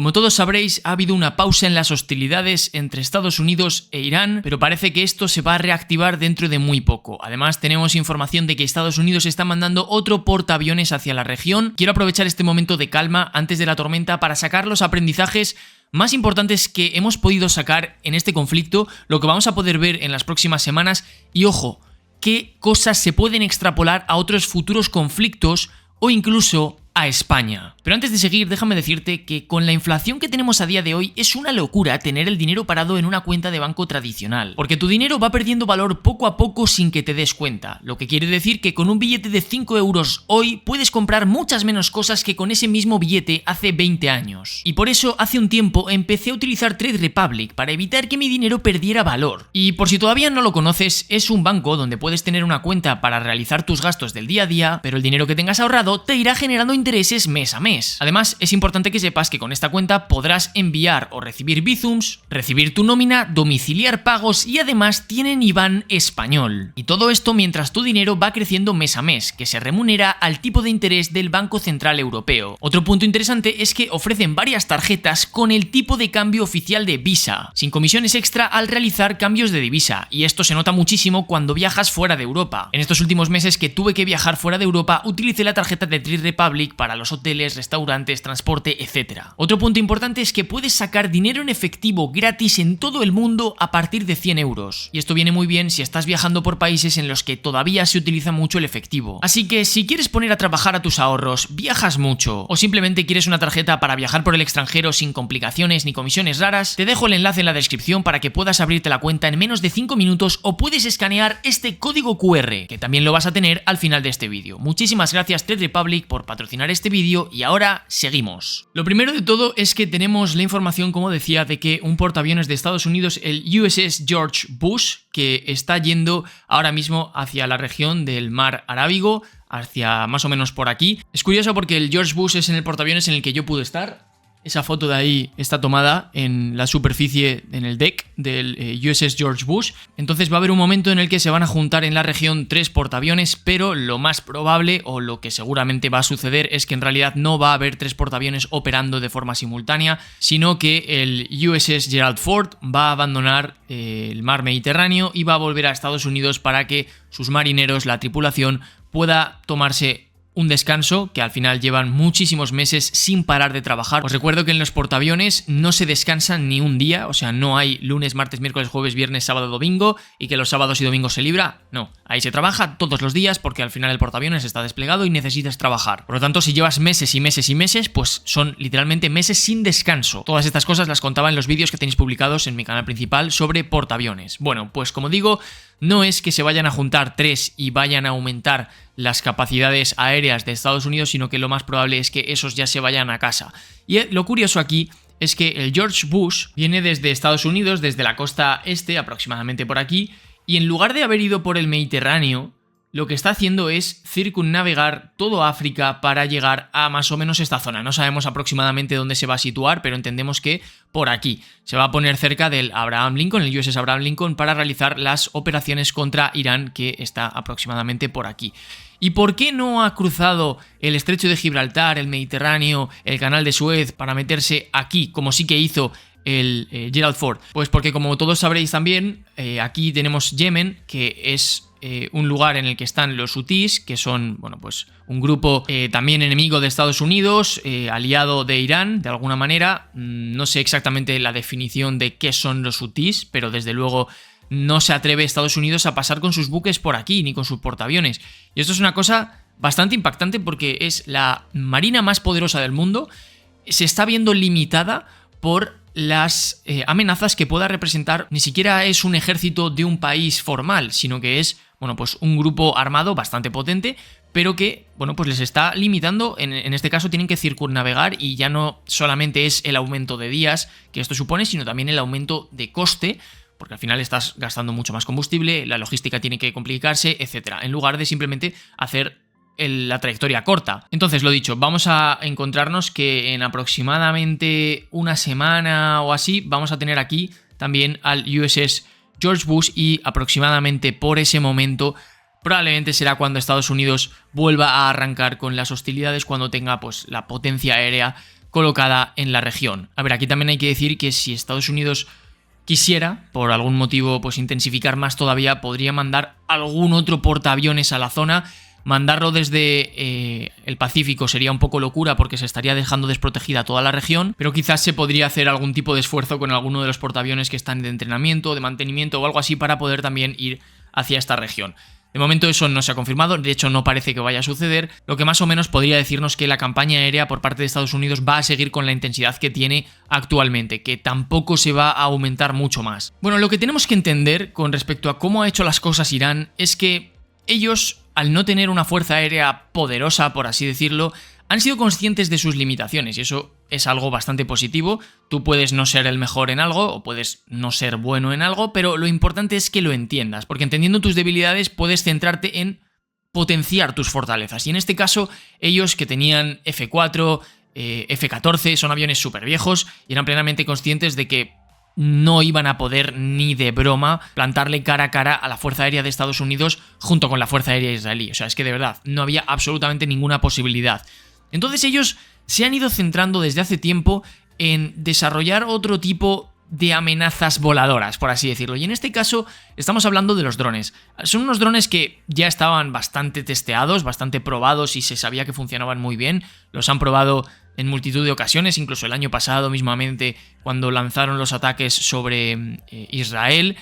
Como todos sabréis, ha habido una pausa en las hostilidades entre Estados Unidos e Irán, pero parece que esto se va a reactivar dentro de muy poco. Además, tenemos información de que Estados Unidos está mandando otro portaaviones hacia la región. Quiero aprovechar este momento de calma antes de la tormenta para sacar los aprendizajes más importantes que hemos podido sacar en este conflicto, lo que vamos a poder ver en las próximas semanas y, ojo, qué cosas se pueden extrapolar a otros futuros conflictos o incluso a España. Pero antes de seguir, déjame decirte que con la inflación que tenemos a día de hoy es una locura tener el dinero parado en una cuenta de banco tradicional, porque tu dinero va perdiendo valor poco a poco sin que te des cuenta, lo que quiere decir que con un billete de 5 euros hoy puedes comprar muchas menos cosas que con ese mismo billete hace 20 años. Y por eso hace un tiempo empecé a utilizar Trade Republic para evitar que mi dinero perdiera valor. Y por si todavía no lo conoces, es un banco donde puedes tener una cuenta para realizar tus gastos del día a día, pero el dinero que tengas ahorrado te irá generando intereses mes a mes. Además, es importante que sepas que con esta cuenta podrás enviar o recibir Bizums, recibir tu nómina, domiciliar pagos y además tienen IBAN español. Y todo esto mientras tu dinero va creciendo mes a mes, que se remunera al tipo de interés del Banco Central Europeo. Otro punto interesante es que ofrecen varias tarjetas con el tipo de cambio oficial de Visa, sin comisiones extra al realizar cambios de divisa, y esto se nota muchísimo cuando viajas fuera de Europa. En estos últimos meses que tuve que viajar fuera de Europa, utilicé la tarjeta de Trade Republic para los hoteles, restaurantes, transporte, etc. Otro punto importante es que puedes sacar dinero en efectivo gratis en todo el mundo a partir de 100 euros. Y esto viene muy bien si estás viajando por países en los que todavía se utiliza mucho el efectivo. Así que si quieres poner a trabajar a tus ahorros, viajas mucho, o simplemente quieres una tarjeta para viajar por el extranjero sin complicaciones ni comisiones raras, te dejo el enlace en la descripción para que puedas abrirte la cuenta en menos de 5 minutos o puedes escanear este código QR, que también lo vas a tener al final de este vídeo. Muchísimas gracias Trade Republic por patrocinar este vídeo y ahora seguimos. Lo primero de todo es que tenemos la información, como decía, de que un portaaviones de Estados Unidos, el USS George Bush, que está yendo ahora mismo hacia la región del Mar Arábigo, hacia más o menos por aquí. Es curioso porque el George Bush es en el portaaviones en el que yo pude estar. Esa foto de ahí está tomada en la superficie, en el deck del USS George Bush. Entonces va a haber un momento en el que se van a juntar en la región 3 portaaviones, pero lo más probable, o lo que seguramente va a suceder, es que en realidad no va a haber 3 portaaviones operando de forma simultánea, sino que el USS Gerald Ford va a abandonar el mar Mediterráneo y va a volver a Estados Unidos para que sus marineros, la tripulación, pueda tomarse un descanso, que al final llevan muchísimos meses sin parar de trabajar. Os recuerdo que en los portaaviones no se descansan ni un día, o sea, no hay lunes, martes, miércoles, jueves, viernes, sábado, domingo, y que los sábados y domingos se libra. No, ahí se trabaja todos los días porque al final el portaaviones está desplegado y necesitas trabajar. Por lo tanto, si llevas meses y meses y meses, pues son literalmente meses sin descanso. Todas estas cosas las contaba en los vídeos que tenéis publicados en mi canal principal sobre portaaviones. Bueno, pues como digo, no es que se vayan a juntar 3 y vayan a aumentar las capacidades aéreas de Estados Unidos, sino que lo más probable es que esos ya se vayan a casa. Y lo curioso aquí es que el George Bush viene desde Estados Unidos, desde la costa este, aproximadamente por aquí, y en lugar de haber ido por el Mediterráneo, lo que está haciendo es circunnavegar todo África para llegar a más o menos esta zona. No sabemos aproximadamente dónde se va a situar, pero entendemos que por aquí. Se va a poner cerca del Abraham Lincoln, el USS Abraham Lincoln, para realizar las operaciones contra Irán, que está aproximadamente por aquí. ¿Y por qué no ha cruzado el estrecho de Gibraltar, el Mediterráneo, el canal de Suez para meterse aquí, como sí que hizo el Gerald Ford? Pues porque, como todos sabréis también, aquí tenemos Yemen, que es un lugar en el que están los hutís, que son, bueno, pues un grupo también enemigo de Estados Unidos, aliado de Irán, de alguna manera. No sé exactamente la definición de qué son los hutís, pero desde luego no se atreve Estados Unidos a pasar con sus buques por aquí, ni con sus portaaviones. Y esto es una cosa bastante impactante porque es la marina más poderosa del mundo. Se está viendo limitada por las amenazas que pueda representar. Ni siquiera es un ejército de un país formal, sino que es, bueno, pues un grupo armado bastante potente, pero que, bueno, pues les está limitando. En este caso tienen que circunnavegar, y ya no solamente es el aumento de días que esto supone, sino también el aumento de coste, porque al final estás gastando mucho más combustible, la logística tiene que complicarse, etc., en lugar de simplemente hacer la trayectoria corta. Entonces, lo dicho, vamos a encontrarnos que en aproximadamente una semana o así vamos a tener aquí también al USS George Bush, y aproximadamente por ese momento probablemente será cuando Estados Unidos vuelva a arrancar con las hostilidades, cuando tenga pues la potencia aérea colocada en la región. A ver, aquí también hay que decir que si Estados Unidos quisiera, por algún motivo, pues intensificar más todavía, podría mandar algún otro portaaviones a la zona. Mandarlo desde el Pacífico sería un poco locura porque se estaría dejando desprotegida toda la región, pero quizás se podría hacer algún tipo de esfuerzo con alguno de los portaaviones que están de entrenamiento, de mantenimiento o algo así para poder también ir hacia esta región. De momento eso no se ha confirmado, de hecho no parece que vaya a suceder, lo que más o menos podría decirnos que la campaña aérea por parte de Estados Unidos va a seguir con la intensidad que tiene actualmente, que tampoco se va a aumentar mucho más. Bueno, lo que tenemos que entender con respecto a cómo ha hecho las cosas Irán es que ellos, al no tener una fuerza aérea poderosa, por así decirlo, han sido conscientes de sus limitaciones y eso es algo bastante positivo. Tú puedes no ser el mejor en algo o puedes no ser bueno en algo, pero lo importante es que lo entiendas, porque entendiendo tus debilidades puedes centrarte en potenciar tus fortalezas. Y en este caso, ellos que tenían F4, F-14, son aviones súper viejos y eran plenamente conscientes de que no iban a poder ni de broma plantarle cara a cara a la Fuerza Aérea de Estados Unidos junto con la Fuerza Aérea israelí. O sea, es que de verdad, no había absolutamente ninguna posibilidad. Entonces ellos se han ido centrando desde hace tiempo en desarrollar otro tipo de amenazas voladoras, por así decirlo. Y en este caso estamos hablando de los drones. Son unos drones que ya estaban bastante testeados, bastante probados y se sabía que funcionaban muy bien. Los han probado en multitud de ocasiones, incluso el año pasado mismamente cuando lanzaron los ataques sobre Israel.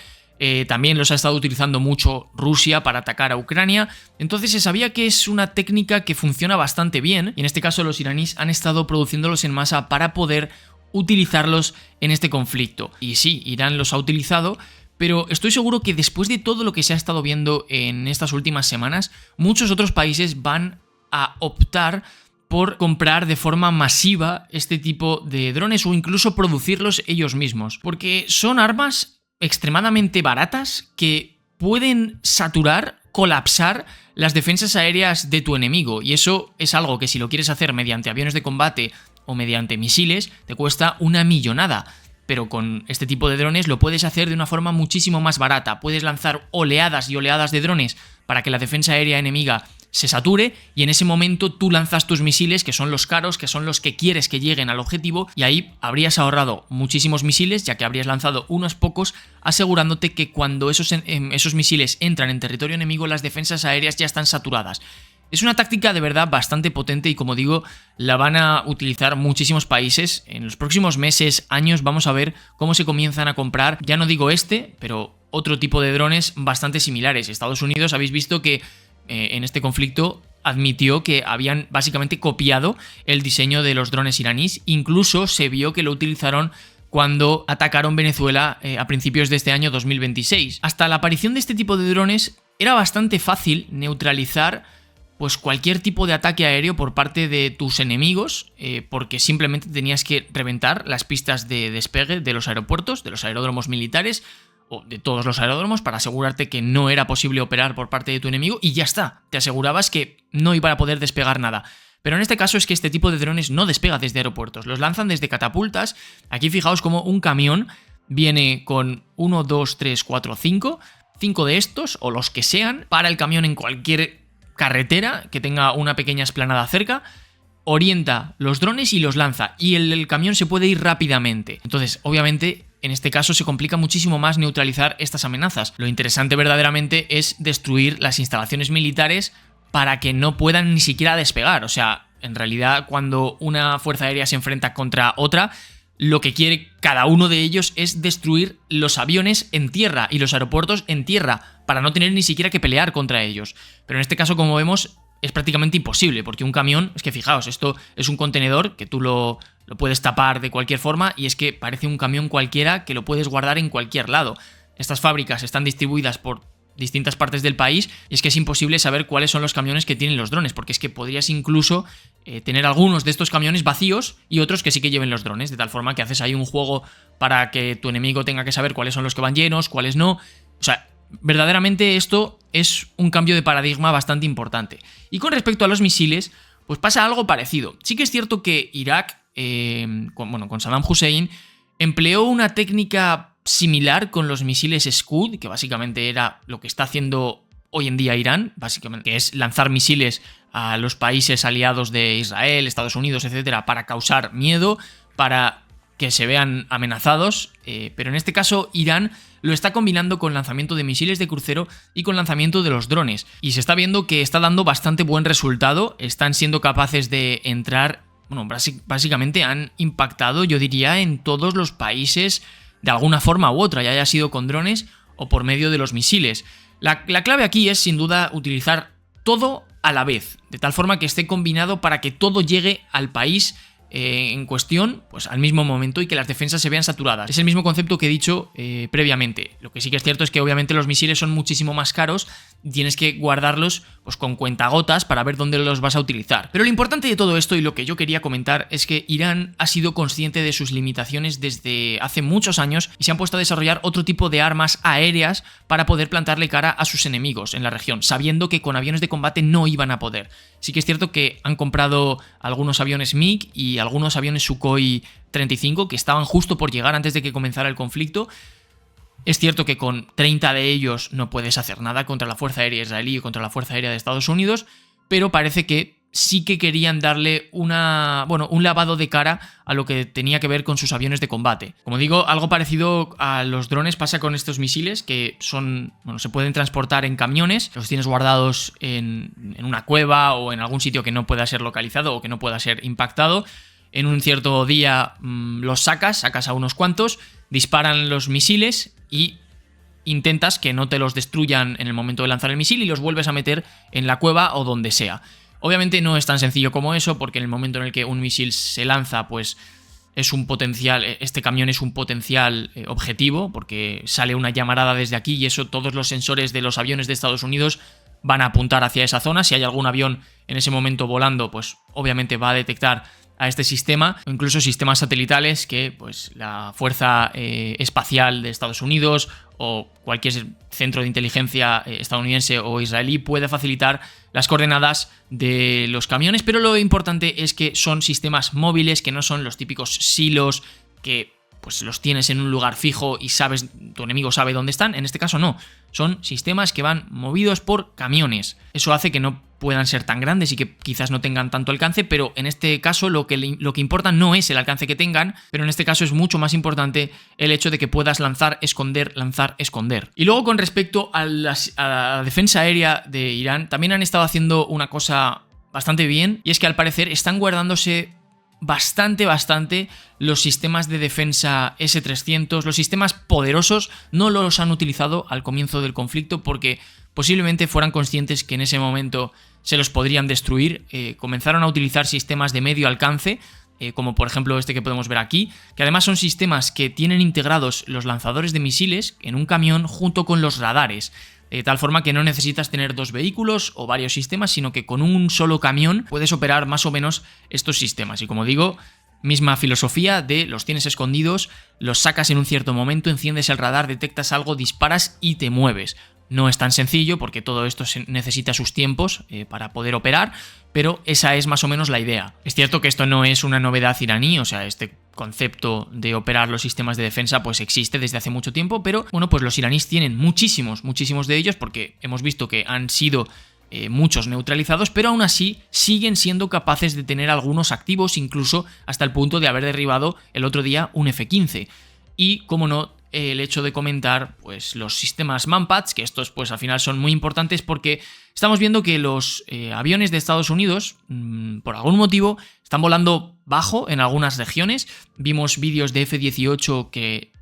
También los ha estado utilizando mucho Rusia para atacar a Ucrania, entonces se sabía que es una técnica que funciona bastante bien y en este caso los iraníes han estado produciéndolos en masa para poder utilizarlos en este conflicto. Y sí, Irán los ha utilizado, pero estoy seguro que después de todo lo que se ha estado viendo en estas últimas semanas, muchos otros países van a optar por comprar de forma masiva este tipo de drones o incluso producirlos ellos mismos, porque son armas extremadamente baratas que pueden saturar, colapsar las defensas aéreas de tu enemigo, y eso es algo que si lo quieres hacer mediante aviones de combate o mediante misiles te cuesta una millonada, pero con este tipo de drones lo puedes hacer de una forma muchísimo más barata. Puedes lanzar oleadas y oleadas de drones para que la defensa aérea enemiga se sature y en ese momento tú lanzas tus misiles, que son los caros, que son los que quieres que lleguen al objetivo, y ahí habrías ahorrado muchísimos misiles, ya que habrías lanzado unos pocos, asegurándote que cuando esos misiles entran en territorio enemigo las defensas aéreas ya están saturadas. Es una táctica de verdad bastante potente y, como digo, la van a utilizar muchísimos países. En los próximos meses, años, vamos a ver cómo se comienzan a comprar, ya no digo pero otro tipo de drones bastante similares. Estados Unidos, habéis visto que en este conflicto admitió que habían básicamente copiado el diseño de los drones iraníes, incluso se vio que lo utilizaron cuando atacaron Venezuela a principios de este año 2026. Hasta la aparición de este tipo de drones era bastante fácil neutralizar pues cualquier tipo de ataque aéreo por parte de tus enemigos, porque simplemente tenías que reventar las pistas de despegue de los aeropuertos, de los aeródromos militares, o de todos los aeródromos, para asegurarte que no era posible operar por parte de tu enemigo y ya está, te asegurabas que no iba a poder despegar nada. Pero en este caso es que este tipo de drones no despega desde aeropuertos, los lanzan desde catapultas. Aquí fijaos cómo un camión viene con 1, 2, 3, 4, 5 de estos, o los que sean, para el camión en cualquier carretera que tenga una pequeña explanada cerca, orienta los drones y los lanza, y el camión se puede ir rápidamente. Entonces, obviamente, en este caso se complica muchísimo más neutralizar estas amenazas. Lo interesante verdaderamente es destruir las instalaciones militares para que no puedan ni siquiera despegar. O sea, en realidad, cuando una fuerza aérea se enfrenta contra otra, lo que quiere cada uno de ellos es destruir los aviones en tierra y los aeropuertos en tierra, para no tener ni siquiera que pelear contra ellos. Pero en este caso, como vemos, es prácticamente imposible, porque un camión, es que fijaos, esto es un contenedor que tú lo puedes tapar de cualquier forma y es que parece un camión cualquiera que lo puedes guardar en cualquier lado. Estas fábricas están distribuidas por distintas partes del país y es que es imposible saber cuáles son los camiones que tienen los drones, porque es que podrías incluso tener algunos de estos camiones vacíos y otros que sí que lleven los drones, de tal forma que haces ahí un juego para que tu enemigo tenga que saber cuáles son los que van llenos, cuáles no. O sea, verdaderamente esto es un cambio de paradigma bastante importante. Y con respecto a los misiles, pues pasa algo parecido. Sí que es cierto que Irak, con Saddam Hussein, empleó una técnica similar con los misiles Scud, que básicamente era lo que está haciendo hoy en día Irán, básicamente, que es lanzar misiles a los países aliados de Israel, Estados Unidos, etcétera, para causar miedo, para que se vean amenazados, pero en este caso Irán lo está combinando con lanzamiento de misiles de crucero y con lanzamiento de los drones. Y se está viendo que está dando bastante buen resultado, están siendo capaces de entrar, bueno, básicamente han impactado, yo diría, en todos los países de alguna forma u otra, ya haya sido con drones o por medio de los misiles. La clave aquí es, sin duda, utilizar todo a la vez, de tal forma que esté combinado para que todo llegue al país en cuestión, pues al mismo momento, y que las defensas se vean saturadas. Es el mismo concepto que he dicho previamente. Lo que sí que es cierto es que obviamente los misiles son muchísimo más caros y tienes que guardarlos pues con cuentagotas para ver dónde los vas a utilizar. Pero lo importante de todo esto, y lo que yo quería comentar, es que Irán ha sido consciente de sus limitaciones desde hace muchos años y se han puesto a desarrollar otro tipo de armas aéreas para poder plantarle cara a sus enemigos en la región, sabiendo que con aviones de combate no iban a poder. Sí que es cierto que han comprado algunos aviones MiG y algunos aviones Sukhoi 35 que estaban justo por llegar antes de que comenzara el conflicto. Es cierto que con 30 de ellos no puedes hacer nada contra la Fuerza Aérea israelí o contra la Fuerza Aérea de Estados Unidos, pero parece que sí que querían darle un lavado de cara a lo que tenía que ver con sus aviones de combate. Como digo, algo parecido a los drones pasa con estos misiles que se pueden transportar en camiones, los tienes guardados en una cueva o en algún sitio que no pueda ser localizado o que no pueda ser impactado. En un cierto día los sacas a unos cuantos, disparan los misiles y intentas que no te los destruyan en el momento de lanzar el misil y los vuelves a meter en la cueva o donde sea. Obviamente no es tan sencillo como eso, porque en el momento en el que un misil se lanza, pues es un potencial, este camión es un potencial objetivo, porque sale una llamarada desde aquí y eso todos los sensores de los aviones de Estados Unidos van a apuntar hacia esa zona. Si hay algún avión en ese momento volando, pues obviamente va a detectar a este sistema, o incluso sistemas satelitales que pues la Fuerza Espacial de Estados Unidos o cualquier centro de inteligencia estadounidense o israelí puede facilitar las coordenadas de los camiones, pero lo importante es que son sistemas móviles, que no son los típicos silos que pues los tienes en un lugar fijo y sabes, tu enemigo sabe dónde están. En este caso no, son sistemas que van movidos por camiones. Eso hace que no puedan ser tan grandes y que quizás no tengan tanto alcance, pero en este caso lo que importa no es el alcance que tengan, pero en este caso es mucho más importante el hecho de que puedas lanzar, esconder. Y luego, con respecto a la defensa aérea de Irán, también han estado haciendo una cosa bastante bien, y es que al parecer están guardándose bastante los sistemas de defensa S-300, los sistemas poderosos no los han utilizado al comienzo del conflicto porque posiblemente fueran conscientes que en ese momento se los podrían destruir. Comenzaron a utilizar sistemas de medio alcance, como por ejemplo este que podemos ver aquí, que además son sistemas que tienen integrados los lanzadores de misiles en un camión junto con los radares. De tal forma que no necesitas tener dos vehículos o varios sistemas, sino que con un solo camión puedes operar más o menos estos sistemas. Y como digo, misma filosofía de los tienes escondidos, los sacas en un cierto momento, enciendes el radar, detectas algo, disparas y te mueves. No es tan sencillo porque todo esto necesita sus tiempos para poder operar, pero esa es más o menos la idea. Es cierto que esto no es una novedad iraní, o sea, este concepto de operar los sistemas de defensa pues existe desde hace mucho tiempo, pero bueno, pues los iraníes tienen muchísimos de ellos porque hemos visto que han sido muchos neutralizados, pero aún así siguen siendo capaces de tener algunos activos, incluso hasta el punto de haber derribado el otro día un F-15. Y, como no, el hecho de comentar pues los sistemas Manpads, que estos pues al final son muy importantes porque estamos viendo que los aviones de Estados Unidos por algún motivo están volando bajo en algunas regiones. Vimos vídeos de F-18 que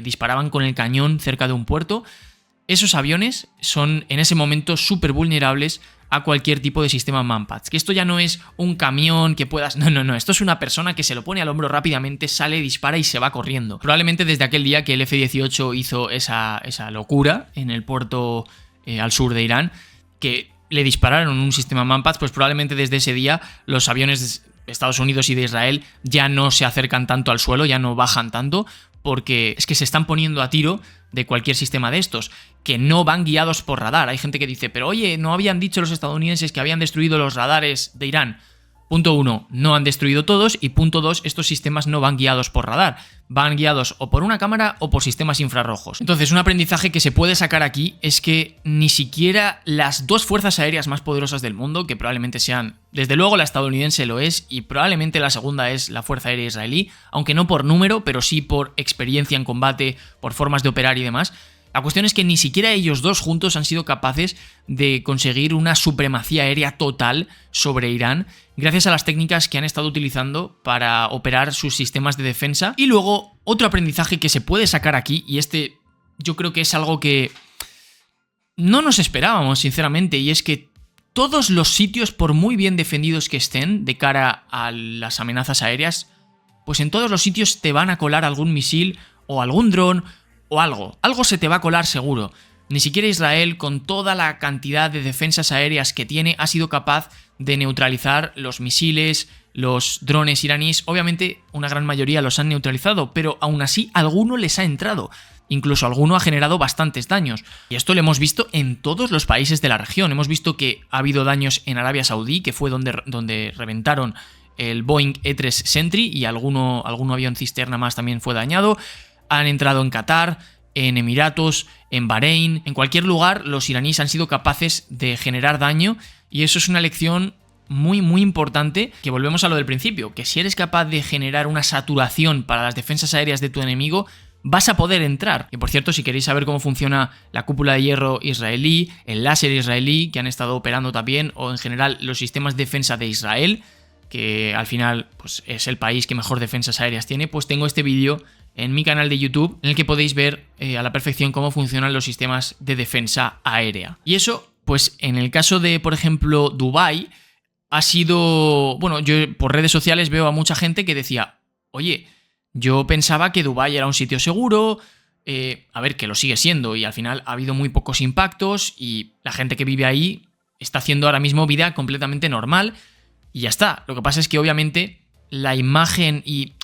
disparaban con el cañón cerca de un puerto. Esos aviones son en ese momento súper vulnerables a cualquier tipo de sistema Manpads. Que esto ya no es un camión que puedas... No. Esto es una persona que se lo pone al hombro rápidamente, sale, dispara y se va corriendo. Probablemente desde aquel día que el F-18 hizo esa locura en el puerto al sur de Irán, que le dispararon un sistema Manpads, pues probablemente desde ese día los aviones de Estados Unidos y de Israel ya no se acercan tanto al suelo, ya no bajan tanto, porque es que se están poniendo a tiro de cualquier sistema de estos, que no van guiados por radar. Hay gente que dice, pero oye, ¿no habían dicho los estadounidenses que habían destruido los radares de Irán? Punto 1, no han destruido todos, y punto 2, estos sistemas no van guiados por radar, van guiados o por una cámara o por sistemas infrarrojos. Entonces, un aprendizaje que se puede sacar aquí es que ni siquiera las dos fuerzas aéreas más poderosas del mundo, que probablemente sean, desde luego la estadounidense lo es, y probablemente la segunda es la Fuerza Aérea Israelí, aunque no por número, pero sí por experiencia en combate, por formas de operar y demás. La cuestión es que ni siquiera ellos dos juntos han sido capaces de conseguir una supremacía aérea total sobre Irán gracias a las técnicas que han estado utilizando para operar sus sistemas de defensa. Y luego, otro aprendizaje que se puede sacar aquí, y este yo creo que es algo que no nos esperábamos, sinceramente, y es que todos los sitios, por muy bien defendidos que estén de cara a las amenazas aéreas, pues en todos los sitios te van a colar algún misil o algún dron o algo se te va a colar seguro. Ni siquiera Israel, con toda la cantidad de defensas aéreas que tiene, ha sido capaz de neutralizar los misiles, los drones iraníes. Obviamente, una gran mayoría los han neutralizado, pero aún así alguno les ha entrado. Incluso alguno ha generado bastantes daños. Y esto lo hemos visto en todos los países de la región. Hemos visto que ha habido daños en Arabia Saudí, que fue donde reventaron el Boeing E-3 Sentry, y algún avión cisterna más también fue dañado. Han entrado en Qatar, en Emiratos, en Bahrein, en cualquier lugar los iraníes han sido capaces de generar daño, y eso es una lección muy muy importante, que volvemos a lo del principio, que si eres capaz de generar una saturación para las defensas aéreas de tu enemigo, vas a poder entrar. Y por cierto, si queréis saber cómo funciona la cúpula de hierro israelí, el láser israelí, que han estado operando también, o en general los sistemas de defensa de Israel, que al final pues, es el país que mejor defensas aéreas tiene, pues tengo este vídeo en mi canal de YouTube, en el que podéis ver a la perfección cómo funcionan los sistemas de defensa aérea. Y eso, pues en el caso de, por ejemplo, Dubái, ha sido... Bueno, yo por redes sociales veo a mucha gente que decía, oye, yo pensaba que Dubái era un sitio seguro, a ver, que lo sigue siendo, y al final ha habido muy pocos impactos, y la gente que vive ahí está haciendo ahora mismo vida completamente normal, y ya está. Lo que pasa es que obviamente la imagen y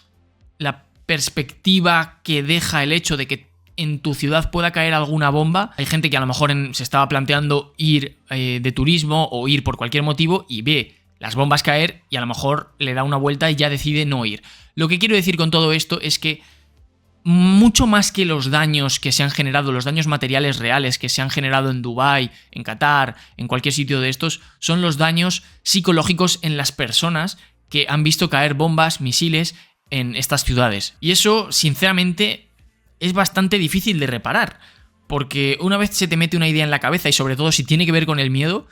la perspectiva que deja el hecho de que en tu ciudad pueda caer alguna bomba, hay gente que a lo mejor se estaba planteando ir de turismo o ir por cualquier motivo y ve las bombas caer y a lo mejor le da una vuelta y ya decide no ir. Lo que quiero decir con todo esto es que mucho más que los daños que se han generado, los daños materiales reales que se han generado en Dubái, en Qatar, en cualquier sitio de estos, son los daños psicológicos en las personas que han visto caer bombas, misiles en estas ciudades. Y eso, sinceramente, es bastante difícil de reparar, porque una vez se te mete una idea en la cabeza, y sobre todo si tiene que ver con el miedo,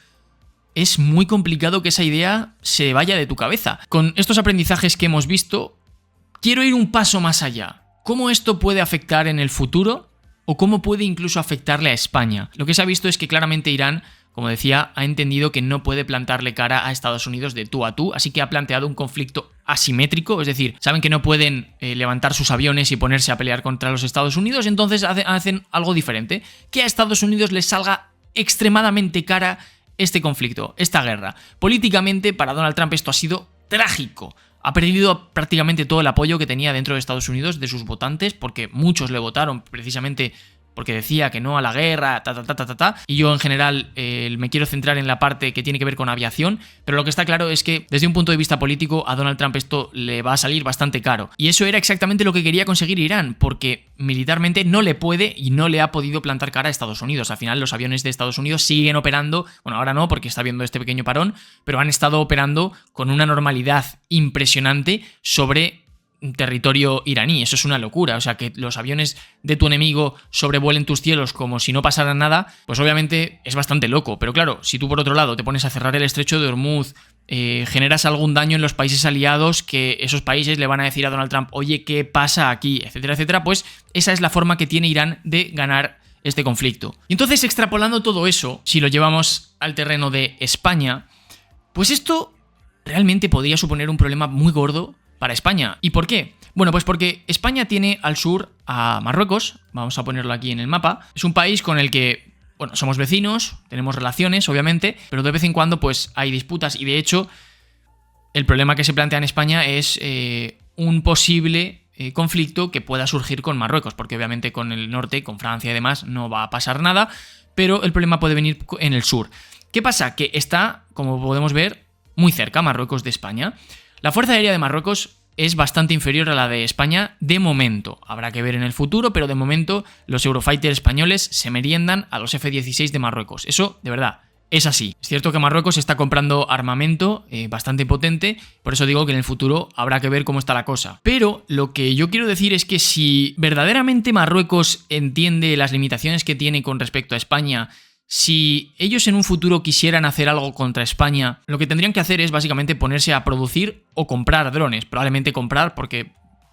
es muy complicado que esa idea se vaya de tu cabeza. Con estos aprendizajes que hemos visto, quiero ir un paso más allá. ¿Cómo esto puede afectar en el futuro? ¿O cómo puede incluso afectarle a España? Lo que se ha visto es que claramente Irán, como decía, ha entendido que no puede plantarle cara a Estados Unidos de tú a tú, así que ha planteado un conflicto asimétrico, es decir, saben que no pueden levantar sus aviones y ponerse a pelear contra los Estados Unidos, entonces hacen algo diferente, que a Estados Unidos les salga extremadamente cara este conflicto, esta guerra. Políticamente, para Donald Trump esto ha sido trágico. Ha perdido prácticamente todo el apoyo que tenía dentro de Estados Unidos de sus votantes, porque muchos le votaron precisamente porque decía que no a la guerra, y yo en general me quiero centrar en la parte que tiene que ver con aviación, pero lo que está claro es que desde un punto de vista político a Donald Trump esto le va a salir bastante caro. Y eso era exactamente lo que quería conseguir Irán, porque militarmente no le puede y no le ha podido plantar cara a Estados Unidos. Al final los aviones de Estados Unidos siguen operando, bueno, ahora no porque está habiendo este pequeño parón, pero han estado operando con una normalidad impresionante sobre territorio iraní. Eso es una locura. O sea, que los aviones de tu enemigo sobrevuelen tus cielos como si no pasara nada, pues obviamente es bastante loco. Pero claro, si tú por otro lado te pones a cerrar el estrecho de Hormuz, generas algún daño en los países aliados, que esos países le van a decir a Donald Trump, oye, ¿qué pasa aquí? Etcétera, etcétera. Pues esa es la forma que tiene Irán de ganar este conflicto. Y entonces, extrapolando todo eso, si lo llevamos al terreno de España, pues esto realmente podría suponer un problema muy gordo para España. ¿Y por qué? Bueno, pues porque España tiene al sur a Marruecos, vamos a ponerlo aquí en el mapa. Es un país con el que, bueno, somos vecinos, tenemos relaciones, obviamente, pero de vez en cuando pues hay disputas, y de hecho el problema que se plantea en España es un posible conflicto que pueda surgir con Marruecos, porque obviamente con el norte, con Francia y demás, no va a pasar nada, pero el problema puede venir en el sur. ¿Qué pasa? Que está, como podemos ver, muy cerca, Marruecos de España. La Fuerza Aérea de Marruecos es bastante inferior a la de España de momento. Habrá que ver en el futuro, pero de momento los Eurofighters españoles se meriendan a los F-16 de Marruecos. Eso, de verdad, es así. Es cierto que Marruecos está comprando armamento bastante potente, por eso digo que en el futuro habrá que ver cómo está la cosa. Pero lo que yo quiero decir es que si verdaderamente Marruecos entiende las limitaciones que tiene con respecto a España, si ellos en un futuro quisieran hacer algo contra España, lo que tendrían que hacer es básicamente ponerse a producir o comprar drones. Probablemente comprar, porque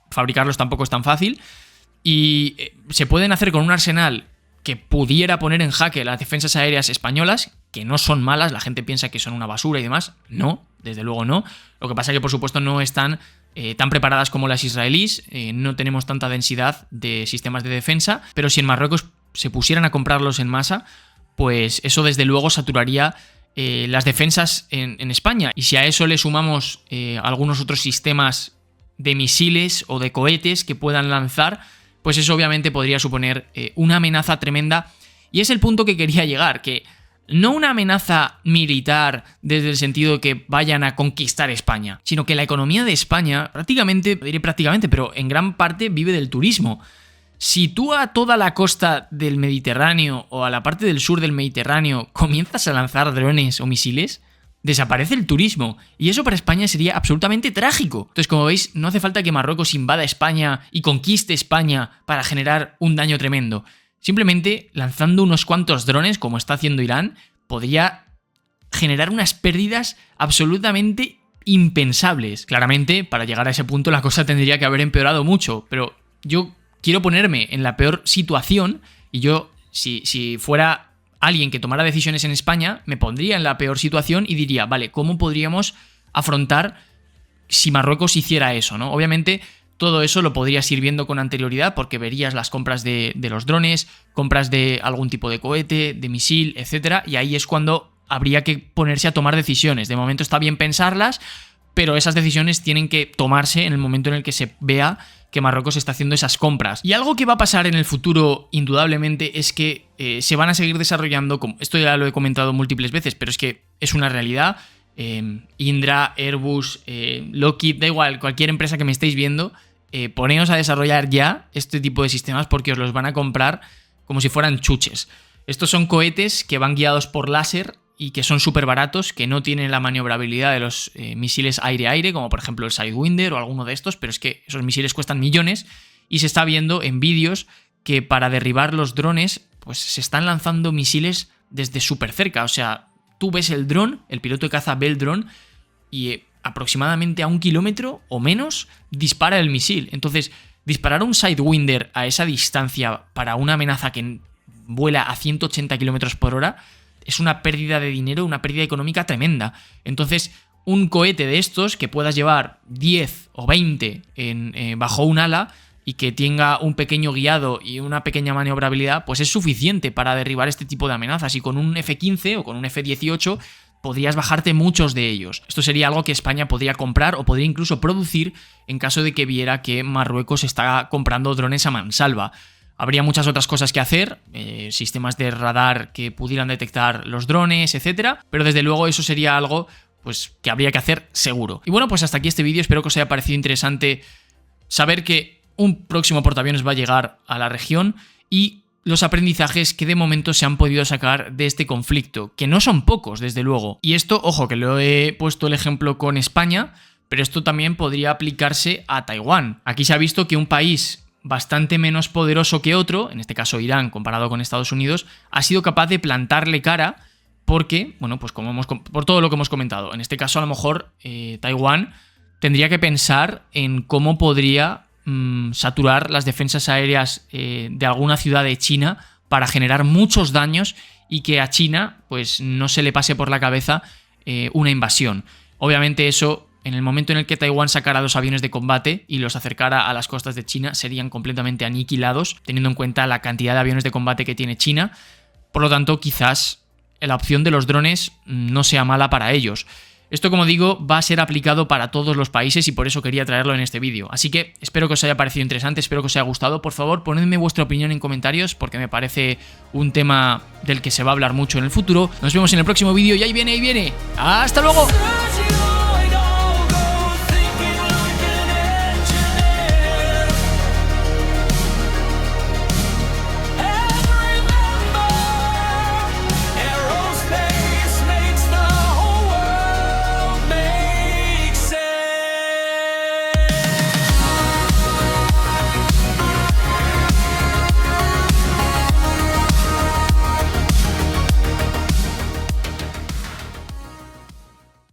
fabricarlos tampoco es tan fácil. Y se pueden hacer con un arsenal que pudiera poner en jaque las defensas aéreas españolas, que no son malas, la gente piensa que son una basura y demás. No, desde luego no. Lo que pasa es que por supuesto no están tan preparadas como las israelíes, no tenemos tanta densidad de sistemas de defensa, pero si en Marruecos se pusieran a comprarlos en masa, pues eso desde luego saturaría las defensas en España. Y si a eso le sumamos algunos otros sistemas de misiles o de cohetes que puedan lanzar, pues eso obviamente podría suponer una amenaza tremenda. Y es el punto que quería llegar, que no una amenaza militar desde el sentido de que vayan a conquistar España, sino que la economía de España prácticamente, pero en gran parte vive del turismo. Si tú a toda la costa del Mediterráneo o a la parte del sur del Mediterráneo comienzas a lanzar drones o misiles, desaparece el turismo. Y eso para España sería absolutamente trágico. Entonces, como veis, no hace falta que Marruecos invada España y conquiste España para generar un daño tremendo. Simplemente lanzando unos cuantos drones, como está haciendo Irán, podría generar unas pérdidas absolutamente impensables. Claramente, para llegar a ese punto la cosa tendría que haber empeorado mucho, pero yo quiero ponerme en la peor situación y yo, si fuera alguien que tomara decisiones en España, me pondría en la peor situación y diría, vale, ¿cómo podríamos afrontar si Marruecos hiciera eso, ¿no? Obviamente todo eso lo podrías ir viendo con anterioridad porque verías las compras de los drones, compras de algún tipo de cohete, de misil, etcétera, y ahí es cuando habría que ponerse a tomar decisiones. De momento está bien pensarlas, pero esas decisiones tienen que tomarse en el momento en el que se vea que Marruecos está haciendo esas compras. Y algo que va a pasar en el futuro, indudablemente, es que se van a seguir desarrollando, esto ya lo he comentado múltiples veces, pero es que es una realidad. Indra, Airbus, Lockheed, da igual, cualquier empresa que me estéis viendo, poneos a desarrollar ya este tipo de sistemas porque os los van a comprar como si fueran chuches. Estos son cohetes que van guiados por láser y que son súper baratos, que no tienen la maniobrabilidad de los misiles aire-aire, como por ejemplo el Sidewinder o alguno de estos, pero es que esos misiles cuestan millones y se está viendo en vídeos que para derribar los drones pues se están lanzando misiles desde súper cerca. O sea, tú ves el dron, el piloto de caza ve el dron y aproximadamente a 1 kilómetro o menos dispara el misil. Entonces, disparar un Sidewinder a esa distancia para una amenaza que vuela a 180 kilómetros por hora es una pérdida de dinero, una pérdida económica tremenda. Entonces, un cohete de estos que puedas llevar 10 o 20 bajo un ala y que tenga un pequeño guiado y una pequeña maniobrabilidad, pues es suficiente para derribar este tipo de amenazas. Y con un F-15 o con un F-18 podrías bajarte muchos de ellos. Esto sería algo que España podría comprar o podría incluso producir en caso de que viera que Marruecos está comprando drones a mansalva. Habría muchas otras cosas que hacer, sistemas de radar que pudieran detectar los drones, etcétera, pero desde luego eso sería algo pues que habría que hacer seguro. Y bueno, pues hasta aquí este vídeo, espero que os haya parecido interesante saber que un próximo portaaviones va a llegar a la región y los aprendizajes que de momento se han podido sacar de este conflicto, que no son pocos, desde luego. Y esto, ojo, que lo he puesto el ejemplo con España, pero esto también podría aplicarse a Taiwán. Aquí se ha visto que un país bastante menos poderoso que otro, en este caso Irán comparado con Estados Unidos, ha sido capaz de plantarle cara porque, bueno, pues por todo lo que hemos comentado. En este caso a lo mejor Taiwán tendría que pensar en cómo podría saturar las defensas aéreas de alguna ciudad de China para generar muchos daños y que a China pues no se le pase por la cabeza una invasión. Obviamente eso, en el momento en el que Taiwán sacara los aviones de combate y los acercara a las costas de China, serían completamente aniquilados, teniendo en cuenta la cantidad de aviones de combate que tiene China. Por lo tanto, quizás la opción de los drones no sea mala para ellos. Esto, como digo, va a ser aplicado para todos los países y por eso quería traerlo en este vídeo. Así que espero que os haya parecido interesante, espero que os haya gustado. Por favor, ponedme vuestra opinión en comentarios porque me parece un tema del que se va a hablar mucho en el futuro. Nos vemos en el próximo vídeo y ahí viene, ¡Hasta luego!